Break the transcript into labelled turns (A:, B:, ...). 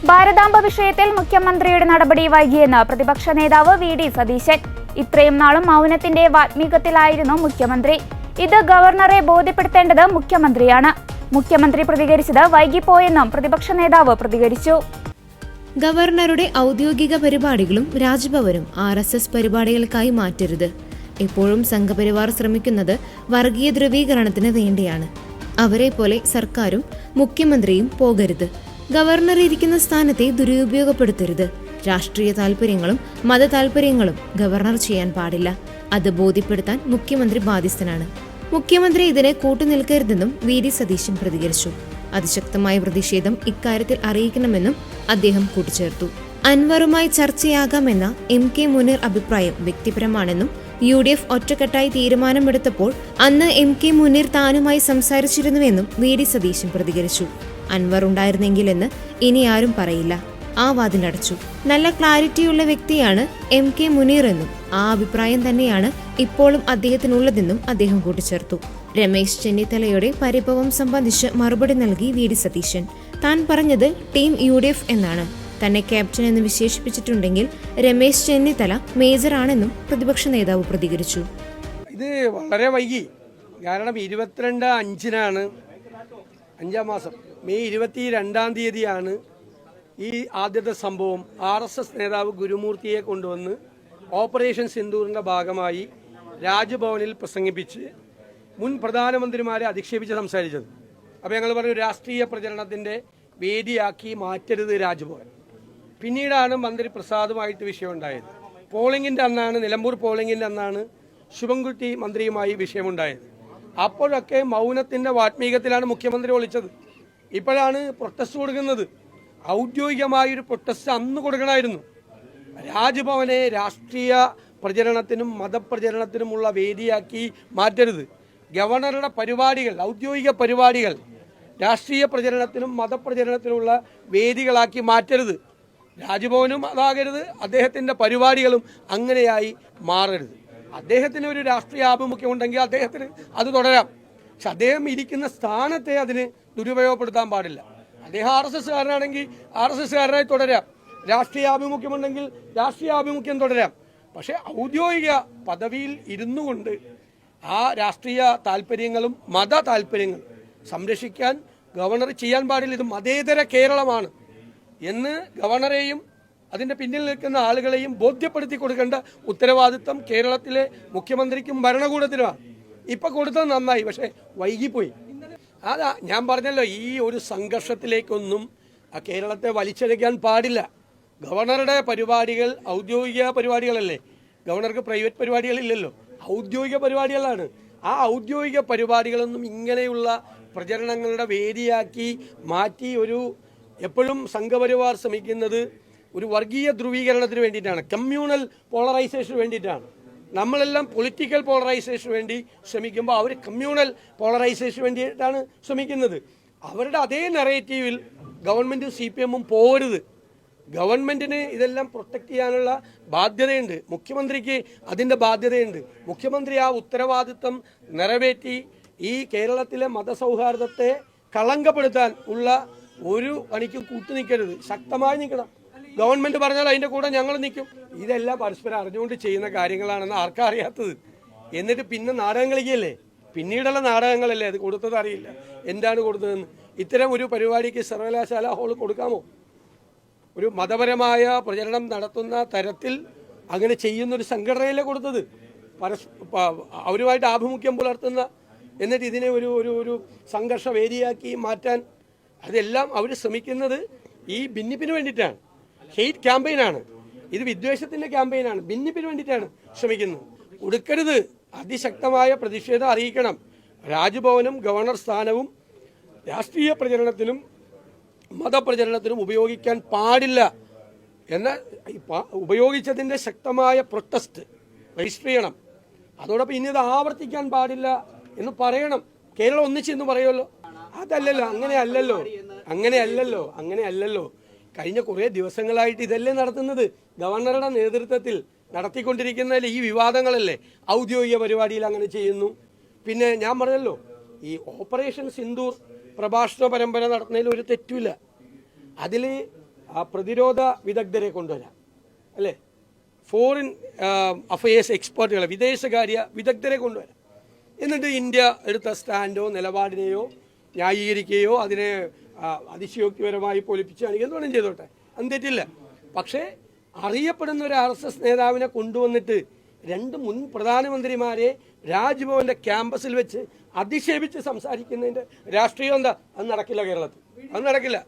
A: ഭാരതാംബ വിഷയത്തിൽ മുഖ്യമന്ത്രിയുടെ നടപടി വൈകിയെന്ന് പ്രതിപക്ഷ നേതാവ് വി.ഡി. സതീശൻ. ഇത്രയും നാളും മൗനത്തിന്റെ വാത്മീകത്തിലായിരുന്നു മുഖ്യമന്ത്രി. ഇത് ഗവർണറെ ബോധ്യപ്പെടുത്തേണ്ടത് മുഖ്യമന്ത്രിയാണ്. മുഖ്യമന്ത്രി പ്രതികരിച്ചത് വൈകിപ്പോയെന്നും പ്രതിപക്ഷ നേതാവ് പ്രതികരിച്ചു.
B: ഗവർണറുടെ ഔദ്യോഗിക പരിപാടികളും രാജ്ഭവനും RSS പരിപാടികൾക്കായി മാറ്റരുത്. എപ്പോഴും സംഘപരിവാർ ശ്രമിക്കുന്നത് വർഗീയ ധ്രുവീകരണത്തിന് വേണ്ടിയാണ്. അവരെ പോലെ സർക്കാരും മുഖ്യമന്ത്രിയും പോകരുത്. ഗവർണർ ഇരിക്കുന്ന സ്ഥാനത്തെ ദുരുപയോഗപ്പെടുത്തരുത്. രാഷ്ട്രീയ താൽപര്യങ്ങളും മത താൽപര്യങ്ങളും ഗവർണർ ചെയ്യാൻ പാടില്ല. അത് ബോധ്യപ്പെടുത്താൻ മുഖ്യമന്ത്രി ബാധ്യസ്ഥനാണ്. മുഖ്യമന്ത്രി ഇതിനെ കൂട്ടുനിൽക്കരുതെന്നും വി.ഡി. സതീശൻ പ്രതികരിച്ചു. അതിശക്തമായ പ്രതിഷേധം ഇക്കാര്യത്തിൽ അറിയിക്കണമെന്നും അദ്ദേഹം കൂട്ടിച്ചേർത്തു. അൻവറുമായി ചർച്ചയാകാമെന്ന M.K. മുനീർ അഭിപ്രായം വ്യക്തിപരമാണെന്നും UDF ഒറ്റക്കെട്ടായി തീരുമാനമെടുത്തപ്പോൾ അന്ന് M.K. മുനീർ താനുമായി സംസാരിച്ചിരുന്നുവെന്നും വി.ഡി. സതീശൻ പ്രതികരിച്ചു. അൻവർ ഉണ്ടായിരുന്നെങ്കിലെന്ന് ഇനി ആരും പറയില്ല. ആ വാതിലടച്ചു. നല്ല ക്ലാരിറ്റിയുള്ള വ്യക്തിയാണ് M.K. മുനീർ എന്നും ആ അഭിപ്രായം തന്നെയാണ് ഇപ്പോഴും അദ്ദേഹത്തിനുള്ളതെന്നും അദ്ദേഹം കൂട്ടിച്ചേർത്തു. രമേശ് ചെന്നിത്തലയുടെ പരിഭവം സംബന്ധിച്ച് മറുപടി നൽകി വി.ഡി. സതീശൻ. താൻ പറഞ്ഞത് ടീം UDF എന്നാണ്. തന്നെ ക്യാപ്റ്റൻ എന്ന് വിശേഷിപ്പിച്ചിട്ടുണ്ടെങ്കിൽ രമേശ് ചെന്നിത്തല മേജറാണെന്നും പ്രതിപക്ഷ നേതാവ് പ്രതികരിച്ചു.
C: ഇത് വളരെ വൈകി. കാരണം 22/5 5-ാം മാസം മെയ് 22-ാം തീയതിയാണ് ഈ ആദ്യത്തെ സംഭവം. RSS നേതാവ് ഗുരുമൂർത്തിയെ കൊണ്ടുവന്ന് ഓപ്പറേഷൻ സിന്ദൂറിൻ്റെ ഭാഗമായി രാജ്ഭവനിൽ പ്രസംഗിപ്പിച്ച് മുൻ പ്രധാനമന്ത്രിമാരെ അധിക്ഷേപിച്ച് സംസാരിച്ചത്. അപ്പോൾ ഞങ്ങൾ പറഞ്ഞു രാഷ്ട്രീയ പ്രചരണത്തിൻ്റെ വേദിയാക്കി മാറ്റരുത് രാജ്ഭവൻ. പിന്നീടാണ് മന്ത്രി പ്രസാദുമായിട്ട് വിഷയമുണ്ടായത്. പോളിംഗിൻ്റെ അന്നാണ്, നിലമ്പൂർ പോളിംഗിൻ്റെ അന്നാണ് ശുഭൻകുട്ടി മന്ത്രിയുമായി വിഷയമുണ്ടായത്. അപ്പോഴൊക്കെ മൗനത്തിൻ്റെ വാത്മീകത്തിലാണ് മുഖ്യമന്ത്രി ഒളിച്ചത്. ഇപ്പോഴാണ് പ്രൊട്ടസ്റ്റ് കൊടുക്കുന്നത്. ഔദ്യോഗികമായൊരു പ്രൊട്ടസ്റ്റ് അന്ന് കൊടുക്കണമായിരുന്നു. രാജ്ഭവനെ രാഷ്ട്രീയ പ്രചരണത്തിനും മതപ്രചരണത്തിനുമുള്ള വേദിയാക്കി മാറ്റരുത്. ഗവർണറുടെ പരിപാടികൾ, ഔദ്യോഗിക പരിപാടികൾ രാഷ്ട്രീയ പ്രചരണത്തിനും മതപ്രചരണത്തിനുമുള്ള വേദികളാക്കി മാറ്റരുത്. രാജ്ഭവനും അതാകരുത്, അദ്ദേഹത്തിൻ്റെ പരിപാടികളും അങ്ങനെയായി മാറരുത്. അദ്ദേഹത്തിന് ഒരു രാഷ്ട്രീയ ആഭിമുഖ്യമുണ്ടെങ്കിൽ അദ്ദേഹത്തിന് അത് തുടരാം. പക്ഷെ അദ്ദേഹം ഇരിക്കുന്ന സ്ഥാനത്തെ അതിന് ദുരുപയോഗപ്പെടുത്താൻ പാടില്ല. അദ്ദേഹം RSSകാരനാണെങ്കിൽ RSSകാരനായി തുടരാം. രാഷ്ട്രീയ ആഭിമുഖ്യമുണ്ടെങ്കിൽ രാഷ്ട്രീയ ആഭിമുഖ്യം തുടരാം. പക്ഷേ ഔദ്യോഗിക പദവിയിൽ ഇരുന്നു കൊണ്ട് ആ രാഷ്ട്രീയ താല്പര്യങ്ങളും മത താല്പര്യങ്ങളും സംരക്ഷിക്കാൻ ഗവർണർ ചെയ്യാൻ പാടില്ല. ഇത് മതേതര കേരളമാണ് എന്ന് ഗവർണറെയും അതിൻ്റെ പിന്നിൽ നിൽക്കുന്ന ആളുകളെയും ബോധ്യപ്പെടുത്തി കൊടുക്കേണ്ട ഉത്തരവാദിത്വം കേരളത്തിലെ മുഖ്യമന്ത്രിക്കും ഭരണകൂടത്തിനുമാണ്. ഇപ്പം കൊടുത്തത് നന്നായി, പക്ഷേ വൈകിപ്പോയി. അതാ ഞാൻ പറഞ്ഞല്ലോ, ഈ ഒരു സംഘർഷത്തിലേക്കൊന്നും കേരളത്തെ വലിച്ചഴക്കാൻ പാടില്ല. ഗവർണറുടെ പരിപാടികൾ ഔദ്യോഗിക പരിപാടികളല്ലേ. ഗവർണർക്ക് പ്രൈവറ്റ് പരിപാടികളില്ലല്ലോ, ഔദ്യോഗിക പരിപാടികളാണ്. ആ ഔദ്യോഗിക പരിപാടികളൊന്നും ഇങ്ങനെയുള്ള പ്രചരണങ്ങളുടെ വേദിയാക്കി മാറ്റി എപ്പോഴും സംഘപരിവാർ ശ്രമിക്കുന്നത് ഒരു വർഗീയ ധ്രുവീകരണത്തിന് വേണ്ടിയിട്ടാണ്, കമ്മ്യൂണൽ പോളറൈസേഷന് വേണ്ടിയിട്ടാണ്. നമ്മളെല്ലാം പൊളിറ്റിക്കൽ പോളറൈസേഷന് വേണ്ടി ശ്രമിക്കുമ്പോൾ അവർ കമ്മ്യൂണൽ പോളറൈസേഷന് വേണ്ടിയിട്ടാണ് ശ്രമിക്കുന്നത്. അവരുടെ അതേ നറേറ്റീവിൽ ഗവൺമെൻറ്റും CPM-ഉം പോകരുത്. ഗവൺമെൻറ്റിന് ഇതെല്ലാം പ്രൊട്ടക്റ്റ് ചെയ്യാനുള്ള ബാധ്യതയുണ്ട്. മുഖ്യമന്ത്രിക്ക് അതിൻ്റെ ബാധ്യതയുണ്ട്. മുഖ്യമന്ത്രി ആ ഉത്തരവാദിത്വം നിറവേറ്റി ഈ കേരളത്തിലെ മതസൗഹാർദ്ദത്തെ കളങ്കപ്പെടുത്താൻ ഉള്ള ഒരു പണിക്കും കൂട്ടുനിൽക്കരുത്. ശക്തമായി നിൽക്കണം. ഗവൺമെൻറ് പറഞ്ഞാൽ അതിൻ്റെ കൂടെ ഞങ്ങൾ നിൽക്കും. ഇതെല്ലാം പരസ്പരം അറിഞ്ഞുകൊണ്ട് ചെയ്യുന്ന കാര്യങ്ങളാണെന്ന് ആർക്കാ അറിയാത്തത്? എന്നിട്ട് പിന്നെ നാടകം കളിക്കുകയല്ലേ. പിന്നീടുള്ള നാടകങ്ങളല്ലേ. അത് കൊടുത്തത് അറിയില്ല, എന്താണ് കൊടുത്തതെന്ന്. ഇത്തരം ഒരു പരിപാടിക്ക് സർവകലാശാല ഹാൾ കൊടുക്കാമോ? ഒരു മതപരമായ പ്രചരണം നടത്തുന്ന തരത്തിൽ അങ്ങനെ ചെയ്യുന്നൊരു സംഘടനയല്ലേ കൊടുത്തത്? അവരുമായിട്ട് ആഭിമുഖ്യം പുലർത്തുന്ന, എന്നിട്ട് ഇതിനെ ഒരു സംഘർഷ വേദിയാക്കി മാറ്റാൻ അതെല്ലാം അവർ ശ്രമിക്കുന്നത് ഈ ഭിന്നിപ്പിന് വേണ്ടിയിട്ടാണ്. ഹെയ്റ്റ് ക്യാമ്പയിനാണ് ഇത്, വിദ്വേഷത്തിൻ്റെ ക്യാമ്പയിനാണ്. ഭിന്നിപ്പിന് വേണ്ടിയിട്ടാണ് ശ്രമിക്കുന്നത്. കൊടുക്കരുത്. അതിശക്തമായ പ്രതിഷേധം അറിയിക്കണം. രാജ്ഭവനും ഗവർണർ സ്ഥാനവും രാഷ്ട്രീയ പ്രചരണത്തിനും മതപ്രചരണത്തിനും ഉപയോഗിക്കാൻ പാടില്ല എന്ന ഉപയോഗിച്ചതിൻ്റെ ശക്തമായ പ്രൊട്ടസ്റ്റ് രജിസ്റ്റർ ചെയ്യണം. അതോടൊപ്പം ഇനി ഇത് ആവർത്തിക്കാൻ പാടില്ല എന്ന് പറയണം. കേരളം ഒന്നിച്ചെന്ന് പറയുമല്ലോ. അതല്ലല്ലോ, അങ്ങനെയല്ലല്ലോ. കഴിഞ്ഞ കുറേ ദിവസങ്ങളായിട്ട് ഇതല്ലേ നടത്തുന്നത്. ഗവർണറുടെ നേതൃത്വത്തിൽ നടത്തിക്കൊണ്ടിരിക്കുന്ന ഈ വിവാദങ്ങളല്ലേ. ഔദ്യോഗിക പരിപാടിയിൽ അങ്ങനെ ചെയ്യുന്നു. പിന്നെ ഞാൻ പറഞ്ഞല്ലോ, ഈ ഓപ്പറേഷൻ സിന്ദൂർ പ്രഭാഷണ പരമ്പര നടത്തുന്നതിൽ ഒരു തെറ്റുമില്ല. അതിൽ പ്രതിരോധ വിദഗ്ധരെ കൊണ്ടുവരാം, അല്ലേ? ഫോറിൻ അഫയേഴ്സ് എക്സ്പേർട്ടുകളെ, വിദേശകാര്യ വിദഗ്ധരെ കൊണ്ടുവരാം. എന്നിട്ട് ഇന്ത്യ എടുത്ത സ്റ്റാൻഡോ നിലപാടിനെയോ ന്യായീകരിക്കുകയോ അതിനെ അതിശയോക്തിപരമായി പൊലിപ്പിച്ച് കാണിക്കുകയോ എന്തുവേണം ചെയ്തോട്ടെ, അത് തെറ്റില്ല. പക്ഷേ അറിയപ്പെടുന്ന ഒരു RSS നേതാവിനെ കൊണ്ടുവന്നിട്ട് 2 മുൻ പ്രധാനമന്ത്രിമാരെ രാജ്ഭവന്റെ ക്യാമ്പസിൽ വെച്ച് അധിക്ഷേപിച്ച് സംസാരിക്കുന്നതിൻ്റെ രാഷ്ട്രീയം എന്താ? അത് നടക്കില്ല കേരളത്തിൽ, അത് നടക്കില്ല.